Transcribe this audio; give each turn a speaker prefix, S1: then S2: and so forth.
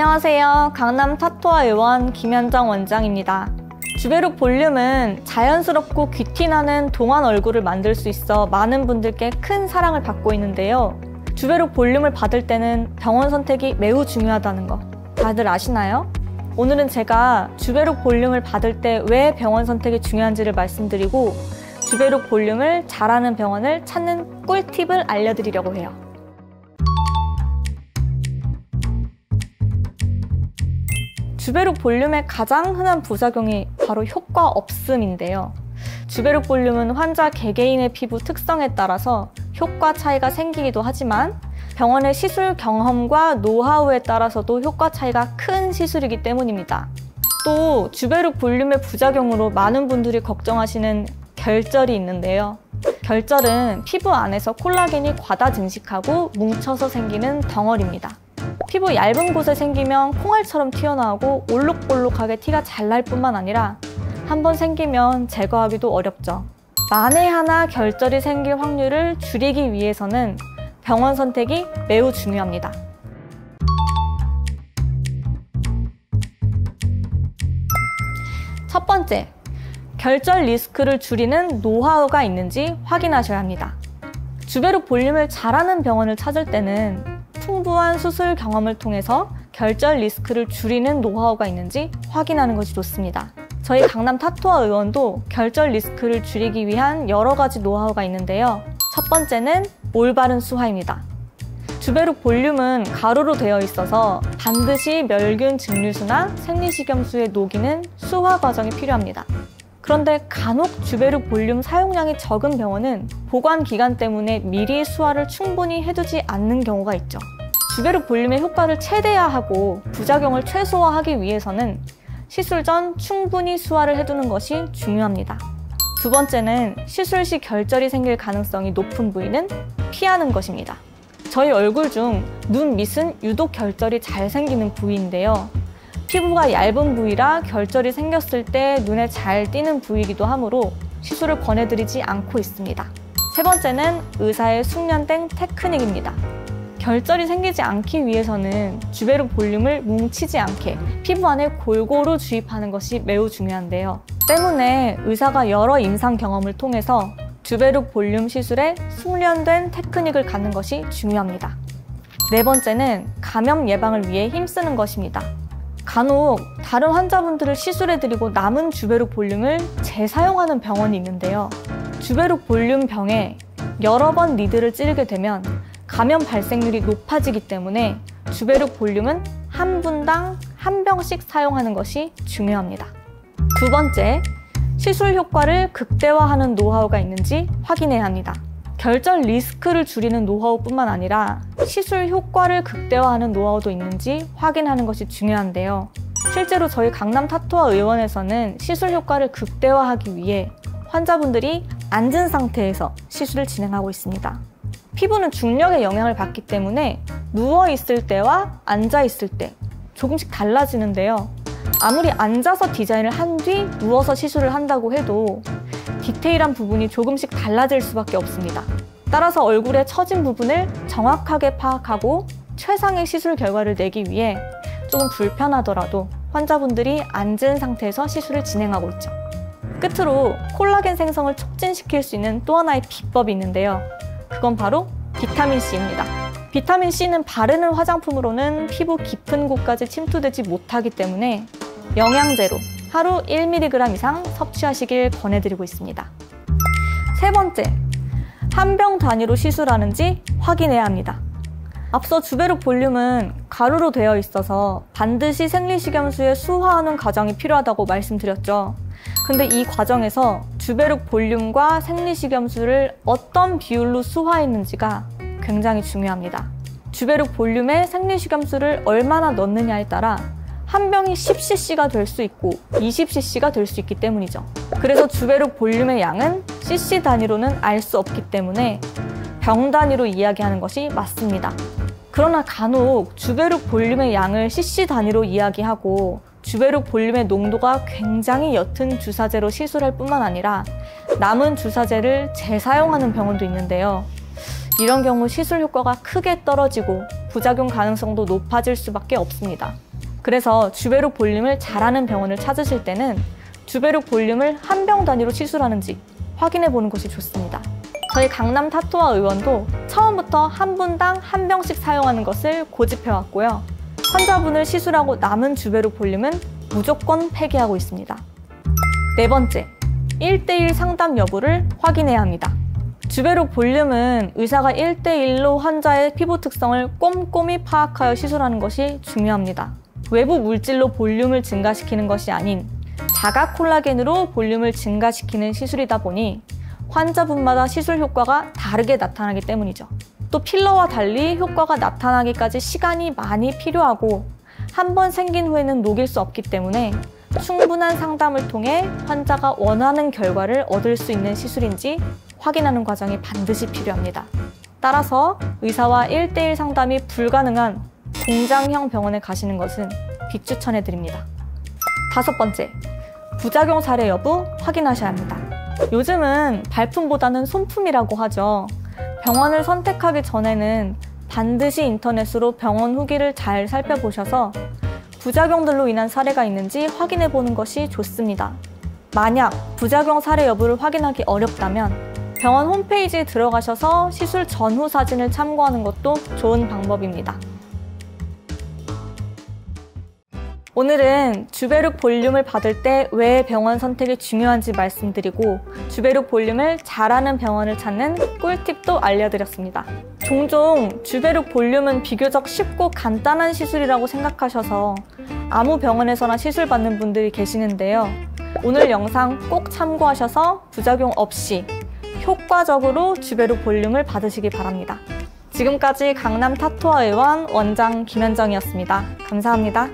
S1: 안녕하세요. 강남 타투아 의원 김현정 원장입니다. 주베룩 볼륨은 자연스럽고 귀티나는 동안 얼굴을 만들 수 있어 많은 분들께 큰 사랑을 받고 있는데요. 주베룩 볼륨을 받을 때는 병원 선택이 매우 중요하다는 거 다들 아시나요? 오늘은 제가 주베룩 볼륨을 받을 때 왜 병원 선택이 중요한지를 말씀드리고 주베룩 볼륨을 잘하는 병원을 찾는 꿀팁을 알려드리려고 해요. 주베룩 볼륨의 가장 흔한 부작용이 바로 효과 없음인데요. 주베룩 볼륨은 환자 개개인의 피부 특성에 따라서 효과 차이가 생기기도 하지만 병원의 시술 경험과 노하우에 따라서도 효과 차이가 큰 시술이기 때문입니다. 또 주베룩 볼륨의 부작용으로 많은 분들이 걱정하시는 결절이 있는데요. 결절은 피부 안에서 콜라겐이 과다 증식하고 뭉쳐서 생기는 덩어리입니다. 피부 얇은 곳에 생기면 콩알처럼 튀어나오고 올록볼록하게 티가 잘 날 뿐만 아니라 한번 생기면 제거하기도 어렵죠. 만에 하나 결절이 생길 확률을 줄이기 위해서는 병원 선택이 매우 중요합니다. 첫 번째, 결절 리스크를 줄이는 노하우가 있는지 확인하셔야 합니다. 주베룩 볼륨을 잘하는 병원을 찾을 때는 풍부한 수술 경험을 통해서 결절 리스크를 줄이는 노하우가 있는지 확인하는 것이 좋습니다. 저희 강남 타투아 의원도 결절 리스크를 줄이기 위한 여러 가지 노하우가 있는데요. 첫 번째는 올바른 수화입니다. 주베룩 볼륨은 가루로 되어 있어서 반드시 멸균 증류수나 생리식염수에 녹이는 수화 과정이 필요합니다. 그런데 간혹 주베룩 볼륨 사용량이 적은 병원은 보관 기간 때문에 미리 수화를 충분히 해두지 않는 경우가 있죠. 주베룩 볼륨의 효과를 최대화하고 부작용을 최소화하기 위해서는 시술 전 충분히 수화를 해두는 것이 중요합니다. 두 번째는 시술 시 결절이 생길 가능성이 높은 부위는 피하는 것입니다. 저희 얼굴 중 눈 밑은 유독 결절이 잘 생기는 부위인데요. 피부가 얇은 부위라 결절이 생겼을 때 눈에 잘 띄는 부위이기도 하므로 시술을 권해드리지 않고 있습니다. 세 번째는 의사의 숙련된 테크닉입니다. 결절이 생기지 않기 위해서는 주베룩 볼륨을 뭉치지 않게 피부 안에 골고루 주입하는 것이 매우 중요한데요. 때문에 의사가 여러 임상 경험을 통해서 주베룩 볼륨 시술에 숙련된 테크닉을 갖는 것이 중요합니다. 네 번째는 감염 예방을 위해 힘쓰는 것입니다. 간혹 다른 환자분들을 시술해드리고 남은 주베룩 볼륨을 재사용하는 병원이 있는데요. 주베룩 볼륨 병에 여러 번 니드를 찌르게 되면 감염 발생률이 높아지기 때문에 주베룩 볼륨은 한 분당 한 병씩 사용하는 것이 중요합니다. 두 번째, 시술 효과를 극대화하는 노하우가 있는지 확인해야 합니다. 결절 리스크를 줄이는 노하우뿐만 아니라 시술 효과를 극대화하는 노하우도 있는지 확인하는 것이 중요한데요. 실제로 저희 강남 타투아 의원에서는 시술 효과를 극대화하기 위해 환자분들이 앉은 상태에서 시술을 진행하고 있습니다. 피부는 중력의 영향을 받기 때문에 누워있을 때와 앉아있을 때 조금씩 달라지는데요. 아무리 앉아서 디자인을 한 뒤 누워서 시술을 한다고 해도 디테일한 부분이 조금씩 달라질 수밖에 없습니다. 따라서 얼굴에 처진 부분을 정확하게 파악하고 최상의 시술 결과를 내기 위해 조금 불편하더라도 환자분들이 앉은 상태에서 시술을 진행하고 있죠. 끝으로 콜라겐 생성을 촉진시킬 수 있는 또 하나의 비법이 있는데요. 그건 바로 비타민C입니다. 비타민C는 바르는 화장품으로는 피부 깊은 곳까지 침투되지 못하기 때문에 영양제로 하루 1mg 이상 섭취하시길 권해드리고 있습니다. 세 번째, 한 병 단위로 시술하는지 확인해야 합니다. 앞서 주베룩 볼륨은 가루로 되어 있어서 반드시 생리식염수에 수화하는 과정이 필요하다고 말씀드렸죠. 근데 이 과정에서 주베룩 볼륨과 생리식염수를 어떤 비율로 수화했는지가 굉장히 중요합니다. 주베룩 볼륨에 생리식염수를 얼마나 넣느냐에 따라 한 병이 10cc가 될 수 있고 20cc가 될 수 있기 때문이죠. 그래서 주베룩 볼륨의 양은 cc 단위로는 알 수 없기 때문에 병 단위로 이야기하는 것이 맞습니다. 그러나 간혹 주베룩 볼륨의 양을 cc 단위로 이야기하고 주베룩 볼륨의 농도가 굉장히 옅은 주사제로 시술할 뿐만 아니라 남은 주사제를 재사용하는 병원도 있는데요. 이런 경우 시술 효과가 크게 떨어지고 부작용 가능성도 높아질 수밖에 없습니다. 그래서 주베록 볼륨을 잘하는 병원을 찾으실 때는 주베록 볼륨을 한 병 단위로 시술하는지 확인해 보는 것이 좋습니다. 저희 강남 타투아 의원도 처음부터 한 분당 한 병씩 사용하는 것을 고집해 왔고요. 환자분을 시술하고 남은 주베록 볼륨은 무조건 폐기하고 있습니다. 네 번째, 1:1 상담 여부를 확인해야 합니다. 주베록 볼륨은 의사가 1:1로 환자의 피부 특성을 꼼꼼히 파악하여 시술하는 것이 중요합니다. 외부 물질로 볼륨을 증가시키는 것이 아닌 자가 콜라겐으로 볼륨을 증가시키는 시술이다 보니 환자분마다 시술 효과가 다르게 나타나기 때문이죠. 또 필러와 달리 효과가 나타나기까지 시간이 많이 필요하고 한 번 생긴 후에는 녹일 수 없기 때문에 충분한 상담을 통해 환자가 원하는 결과를 얻을 수 있는 시술인지 확인하는 과정이 반드시 필요합니다. 따라서 의사와 1:1 상담이 불가능한 공장형 병원에 가시는 것은 비추천해 드립니다. 다섯 번째, 부작용 사례 여부 확인하셔야 합니다. 요즘은 발품보다는 손품이라고 하죠. 병원을 선택하기 전에는 반드시 인터넷으로 병원 후기를 잘 살펴보셔서 부작용들로 인한 사례가 있는지 확인해 보는 것이 좋습니다. 만약 부작용 사례 여부를 확인하기 어렵다면 병원 홈페이지에 들어가셔서 시술 전후 사진을 참고하는 것도 좋은 방법입니다. 오늘은 주베록 볼륨을 받을 때 왜 병원 선택이 중요한지 말씀드리고 주베록 볼륨을 잘하는 병원을 찾는 꿀팁도 알려드렸습니다. 종종 주베록 볼륨은 비교적 쉽고 간단한 시술이라고 생각하셔서 아무 병원에서나 시술 받는 분들이 계시는데요. 오늘 영상 꼭 참고하셔서 부작용 없이 효과적으로 주베록 볼륨을 받으시기 바랍니다. 지금까지 강남 타투아 의원 원장 김현정이었습니다. 감사합니다.